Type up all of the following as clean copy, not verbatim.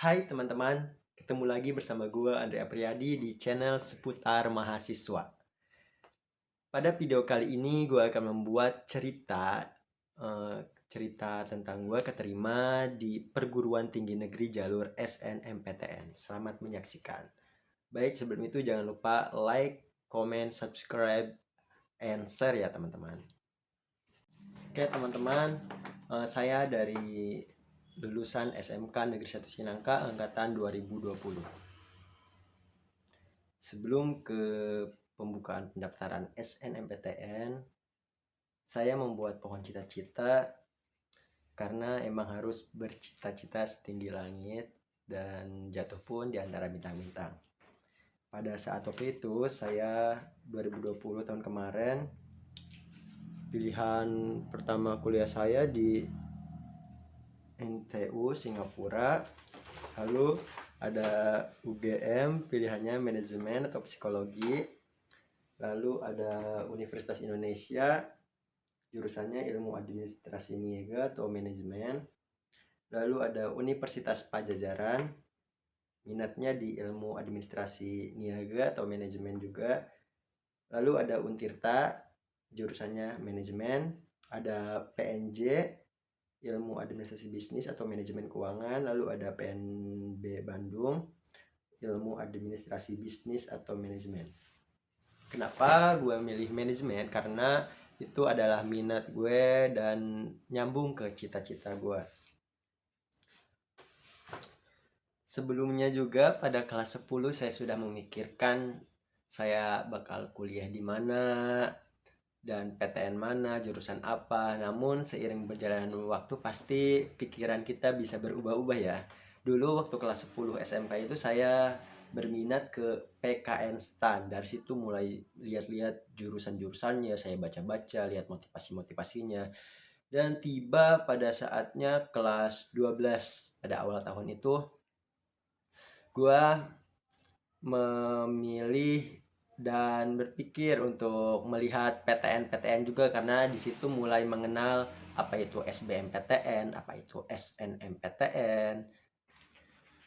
Hai teman-teman, ketemu lagi bersama gue Andre Apriyadi di channel seputar mahasiswa. Pada video kali ini gue akan membuat cerita tentang gue keterima di perguruan tinggi negeri jalur SNMPTN. Selamat menyaksikan. Baik, sebelum itu jangan lupa like, comment, subscribe, and share ya teman-teman. Oke teman-teman, saya dari lulusan SMK Negeri 1 Sinangka angkatan 2020. Sebelum ke pembukaan pendaftaran SNMPTN, saya membuat pohon cita-cita karena emang harus bercita-cita setinggi langit dan jatuh pun di antara bintang-bintang. Pada saat waktu itu, saya 2020 tahun kemarin, pilihan pertama kuliah saya di NTU Singapura, lalu ada UGM pilihannya manajemen atau psikologi, lalu ada Universitas Indonesia jurusannya ilmu administrasi niaga atau manajemen, lalu ada Universitas Pajajaran minatnya di ilmu administrasi niaga atau manajemen juga, lalu ada Untirta jurusannya manajemen, ada PNJ ilmu administrasi bisnis atau manajemen keuangan, lalu ada PNB Bandung ilmu administrasi bisnis atau manajemen. Kenapa gue milih manajemen? Karena itu adalah minat gue dan nyambung ke cita-cita gue. Sebelumnya juga pada kelas 10 saya sudah memikirkan saya bakal kuliah di mana dan PTN mana, jurusan apa. Namun seiring berjalannya waktu pasti pikiran kita bisa berubah-ubah ya. Dulu waktu kelas 10 SMK itu saya berminat ke PKN STAN. Dari situ mulai lihat-lihat jurusan-jurusannya, saya baca-baca, lihat motivasi-motivasinya. Dan tiba pada saatnya kelas 12 pada awal tahun itu, gua memilih dan berpikir untuk melihat PTN-PTN juga karena di situ mulai mengenal apa itu SBMPTN, apa itu SNMPTN.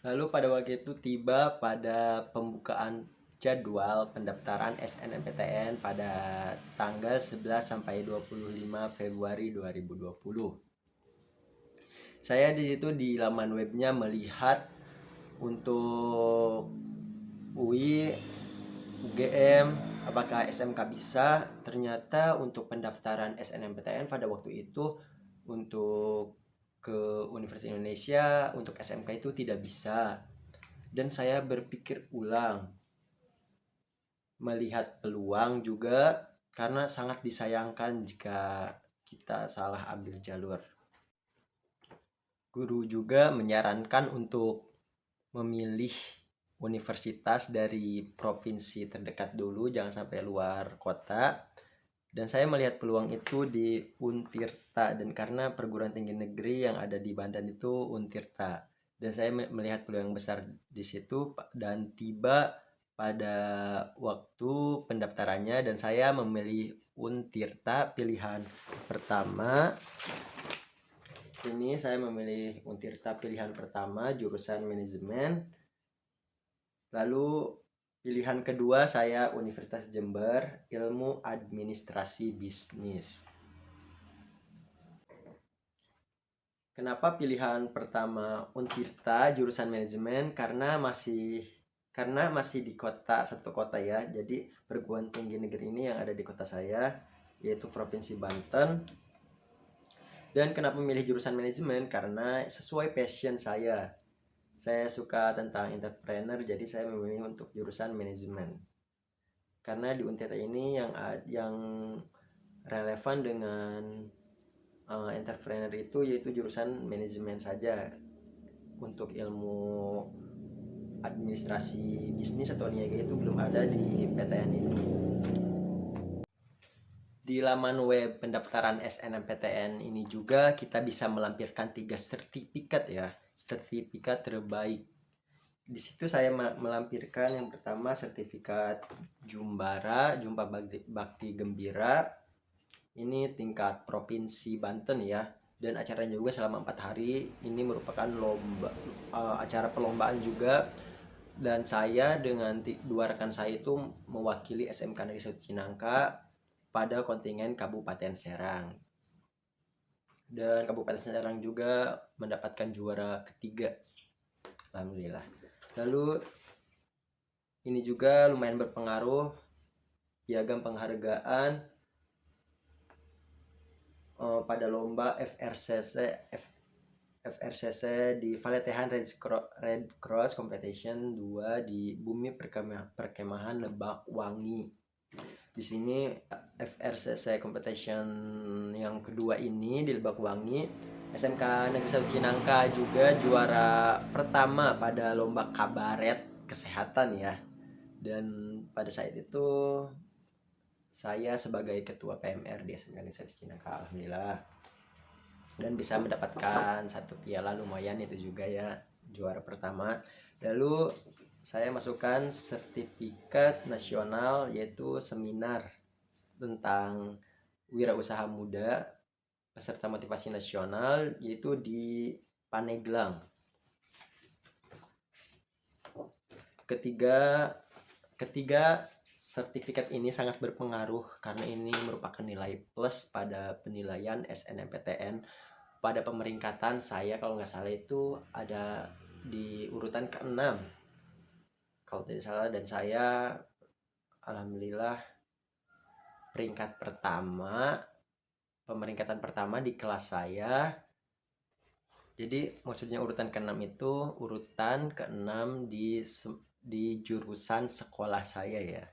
Lalu pada waktu itu tiba pada pembukaan jadwal pendaftaran SNMPTN pada tanggal 11 sampai 25 Februari 2020. Saya di situ di laman webnya melihat untuk UI, UGM, apakah SMK bisa. Ternyata untuk pendaftaran SNMPTN pada waktu itu untuk ke Universitas Indonesia untuk SMK itu tidak bisa. Dan saya berpikir ulang, melihat peluang juga, karena sangat disayangkan jika kita salah ambil jalur. Guru juga menyarankan untuk memilih universitas dari provinsi terdekat dulu, jangan sampai luar kota. Dan saya melihat peluang itu di Untirta, dan karena perguruan tinggi negeri yang ada di Banten itu Untirta, dan saya melihat peluang besar di situ. Dan tiba pada waktu pendaftarannya dan saya memilih Untirta pilihan pertama. Ini saya memilih Untirta pilihan pertama jurusan manajemen. Lalu pilihan kedua saya Universitas Jember ilmu administrasi bisnis. Kenapa pilihan pertama Untirta jurusan manajemen? Karena masih di satu kota ya. Jadi perguruan tinggi negeri ini yang ada di kota saya, yaitu Provinsi Banten. Dan kenapa memilih jurusan manajemen? Karena sesuai passion saya. Saya suka tentang entrepreneur, jadi saya memilih untuk jurusan manajemen. Karena di Untirta ini yang relevan dengan entrepreneur itu yaitu jurusan manajemen saja. Untuk ilmu administrasi bisnis atau niaga itu belum ada di PTN ini. Di laman web pendaftaran SNMPTN ini juga kita bisa melampirkan 3 sertifikat ya, sertifikat terbaik. Di situ saya melampirkan yang pertama sertifikat Jumbara, Jumpa Bakti Gembira. Ini tingkat provinsi Banten ya. dan acaranya juga selama 4 hari. Ini merupakan acara perlombaan juga, dan saya dengan dua rekan saya itu mewakili SMK Negeri 1 Cinangka pada kontingen Kabupaten Serang, dan Kabupaten Serang juga mendapatkan juara ketiga, alhamdulillah. Lalu ini juga lumayan berpengaruh, piagam penghargaan pada lomba FRCC di Valetehan Red Cross Competition 2 di Bumi Perkemahan Lebak Wangi. Di sini FRCC Competition yang kedua ini di Lebak Wangi, SMK Negeri 1 Cinangka juga juara pertama pada lomba kabaret kesehatan ya. Dan pada saat itu saya sebagai ketua PMR di SMK Negeri 1 Cinangka, alhamdulillah, dan bisa mendapatkan satu piala, lumayan itu juga ya, juara pertama. Lalu saya masukkan sertifikat nasional, yaitu seminar tentang wirausaha muda peserta motivasi nasional, yaitu di Paneglang. Ketiga sertifikat ini sangat berpengaruh karena ini merupakan nilai plus pada penilaian SNMPTN. Pada pemeringkatan saya kalau nggak salah itu ada di urutan ke-6 kalau tidak salah, dan saya alhamdulillah peringkat pertama, pemeringkatan pertama di kelas saya. Jadi maksudnya urutan ke-6 itu urutan ke-6 di jurusan sekolah saya ya.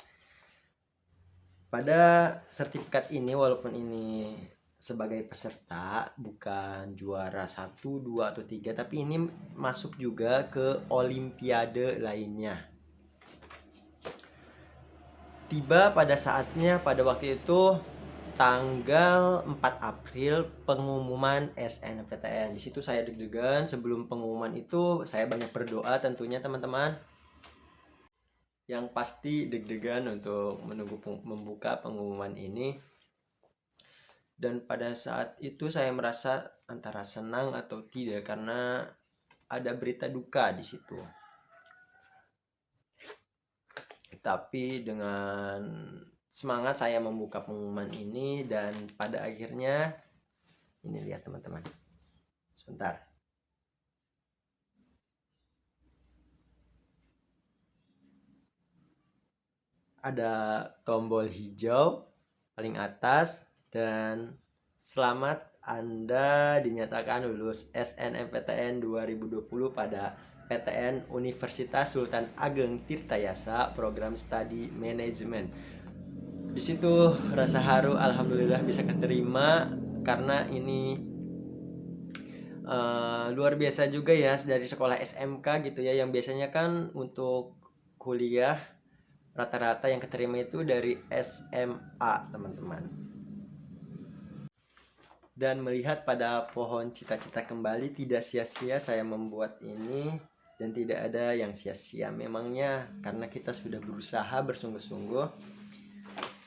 Pada sertifikat ini, walaupun ini sebagai peserta bukan juara 1, 2, atau 3, tapi ini masuk juga ke olimpiade lainnya. Tiba pada saatnya pada waktu itu tanggal 4 April pengumuman SNMPTN. Di situ saya deg-degan. Sebelum pengumuman itu saya banyak berdoa tentunya teman-teman. Yang pasti deg-degan untuk menunggu membuka pengumuman ini. Dan pada saat itu saya merasa antara senang atau tidak karena ada berita duka di situ. Tapi dengan semangat saya membuka pengumuman ini, dan pada akhirnya ini lihat teman-teman. Sebentar. Ada tombol hijau paling atas, dan selamat, Anda dinyatakan lulus SNMPTN 2020 pada PTN Universitas Sultan Ageng Tirtayasa Program Studi Manajemen. Di situ rasa haru, alhamdulillah bisa keterima, karena ini luar biasa juga ya, dari sekolah SMK gitu ya, yang biasanya kan untuk kuliah rata-rata yang keterima itu dari SMA teman-teman. Dan melihat pada pohon cita-cita kembali, tidak sia-sia saya membuat ini, dan tidak ada yang sia-sia memangnya, karena kita sudah berusaha bersungguh-sungguh.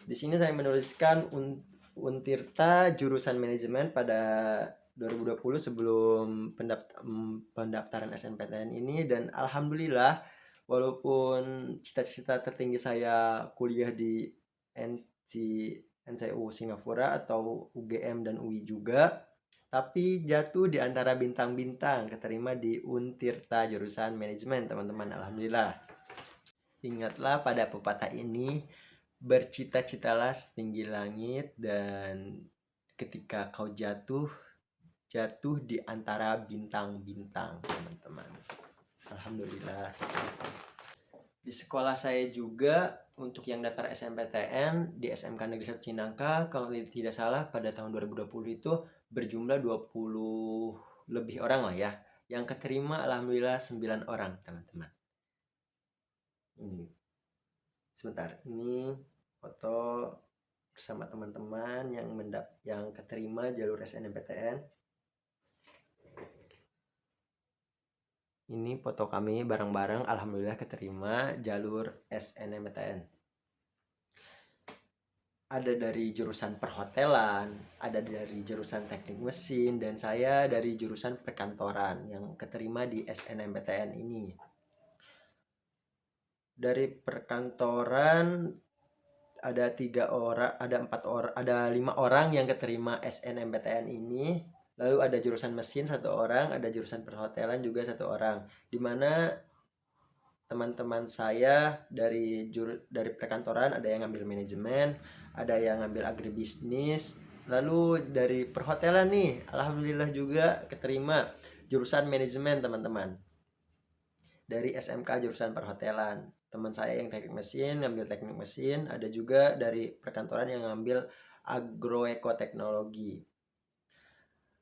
Di sini saya menuliskan Untirta jurusan manajemen pada 2020 sebelum pendaftaran SNMPTN ini, dan alhamdulillah walaupun cita-cita tertinggi saya kuliah di NTU Singapura atau UGM dan UI juga, tapi jatuh di antara bintang-bintang, keterima di Untirta jurusan manajemen teman-teman, alhamdulillah. Ingatlah pada pepatah ini, bercita-citalah setinggi langit, dan ketika kau jatuh di antara bintang-bintang teman-teman, alhamdulillah. Di sekolah saya juga untuk yang daftar SNMPTN di SMK Negeri 1 Cinangka, kalau tidak salah pada tahun 2020 itu berjumlah 20 lebih orang lah ya. Yang keterima alhamdulillah 9 orang teman-teman. Ini sebentar, ini foto bersama teman-teman yang keterima jalur SNMPTN. Ini foto kami bareng-bareng, alhamdulillah keterima jalur SNMPTN. ada dari jurusan perhotelan, ada dari jurusan teknik mesin, dan saya dari jurusan perkantoran yang keterima di SNMPTN ini. Dari perkantoran ada 3 orang, ada 4 orang, ada 5 orang yang keterima SNMPTN ini. Lalu ada jurusan mesin 1 orang, ada jurusan perhotelan juga 1 orang. Dimana teman-teman saya dari perkantoran ada yang ngambil manajemen, ada yang ngambil agribisnis. Lalu dari perhotelan nih, alhamdulillah juga keterima jurusan manajemen teman-teman. Dari SMK jurusan perhotelan. Teman saya yang teknik mesin ngambil teknik mesin, ada juga dari perkantoran yang ngambil agroekoteknologi.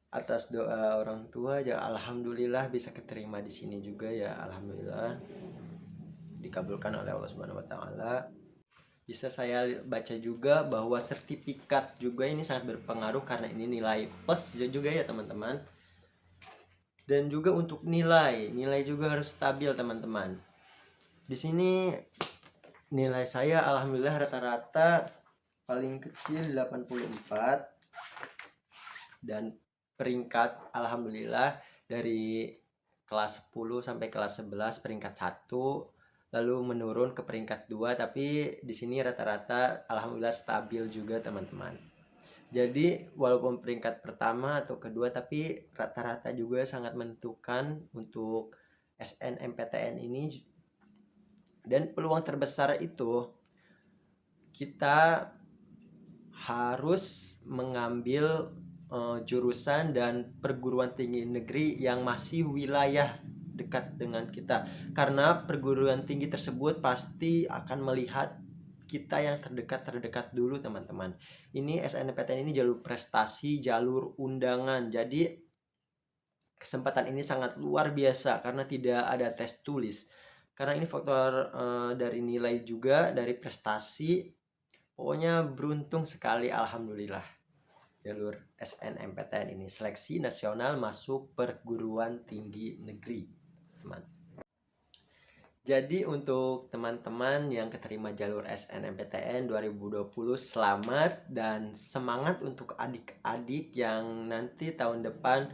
Atas doa orang tua ya alhamdulillah bisa keterima di sini juga ya, alhamdulillah dikabulkan oleh Allah Subhanahu wa taala. Bisa saya baca juga bahwa sertifikat juga ini sangat berpengaruh karena ini nilai plus juga ya teman-teman. Dan juga untuk nilai juga harus stabil teman-teman. Di sini nilai saya alhamdulillah rata-rata paling kecil 84 dan peringkat alhamdulillah dari kelas 10 sampai kelas 11 peringkat 1, lalu menurun ke peringkat 2, tapi di sini rata-rata alhamdulillah stabil juga teman-teman. Jadi walaupun peringkat pertama atau kedua, tapi rata-rata juga sangat menentukan untuk SNMPTN ini. Dan peluang terbesar itu kita harus mengambil jurusan dan perguruan tinggi negeri yang masih wilayah dekat dengan kita, karena perguruan tinggi tersebut pasti akan melihat kita yang terdekat dulu teman-teman. Ini SNMPTN ini jalur prestasi, jalur undangan, jadi kesempatan ini sangat luar biasa karena tidak ada tes tulis, karena ini faktor dari nilai juga, dari prestasi. Pokoknya beruntung sekali alhamdulillah jalur SNMPTN ini, seleksi nasional masuk perguruan tinggi negeri, teman. Jadi untuk teman-teman yang keterima jalur SNMPTN 2020, selamat dan semangat untuk adik-adik yang nanti tahun depan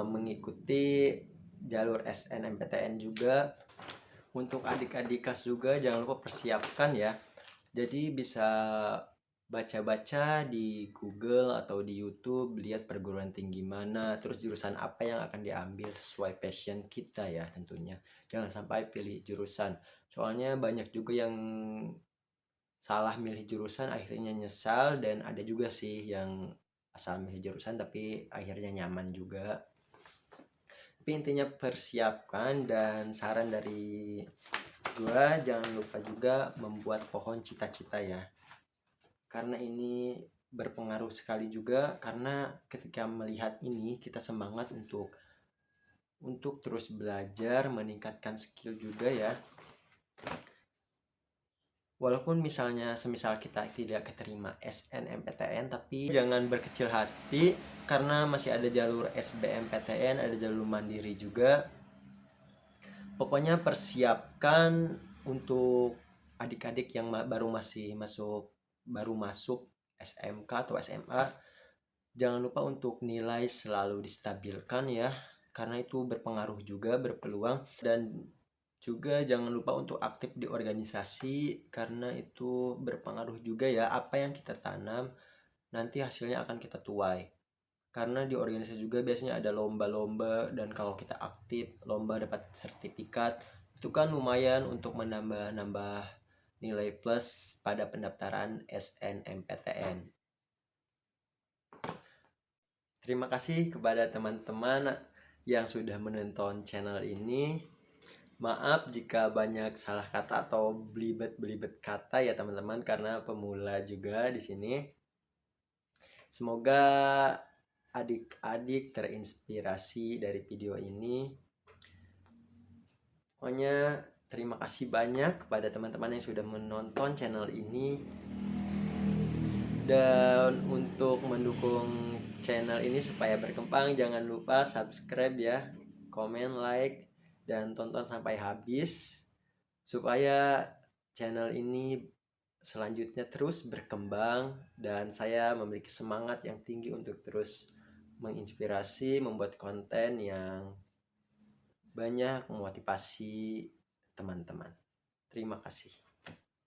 mengikuti jalur SNMPTN juga. Untuk adik-adik kelas juga jangan lupa persiapkan ya. Jadi bisa baca-baca di Google atau di YouTube, lihat perguruan tinggi mana, terus jurusan apa yang akan diambil sesuai passion kita ya tentunya. Jangan sampai pilih jurusan. Soalnya banyak juga yang salah milih jurusan akhirnya nyesal, dan ada juga sih yang asal milih jurusan tapi akhirnya nyaman juga. Tapi intinya persiapkan, dan saran dari gua jangan lupa juga membuat pohon cita-cita ya. Karena ini berpengaruh sekali juga, karena ketika melihat ini kita semangat untuk terus belajar, meningkatkan skill juga ya. Walaupun misalnya semisal kita tidak keterima SNMPTN, tapi jangan berkecil hati karena masih ada jalur SBMPTN, ada jalur mandiri juga. Pokoknya persiapkan untuk adik-adik yang baru masuk SMK atau SMA. Jangan lupa untuk nilai selalu distabilkan ya, karena itu berpengaruh juga, berpeluang. Dan juga jangan lupa untuk aktif di organisasi, karena itu berpengaruh juga ya, apa yang kita tanam nanti hasilnya akan kita tuai. Karena di organisasi juga biasanya ada lomba-lomba, dan kalau kita aktif lomba dapat sertifikat, itu kan lumayan untuk menambah nilai plus pada pendaftaran SNMPTN. Terima kasih kepada teman-teman yang sudah menonton channel ini. Maaf jika banyak salah kata atau belibet kata ya teman-teman, karena pemula juga di sini. Semoga adik-adik terinspirasi dari video ini. Pokoknya terima kasih banyak kepada teman-teman yang sudah menonton channel ini. Dan untuk mendukung channel ini supaya berkembang, jangan lupa subscribe ya, komen, like, dan tonton sampai habis supaya channel ini selanjutnya terus berkembang dan saya memiliki semangat yang tinggi untuk terus menginspirasi, membuat konten yang banyak memotivasi teman-teman. Terima kasih.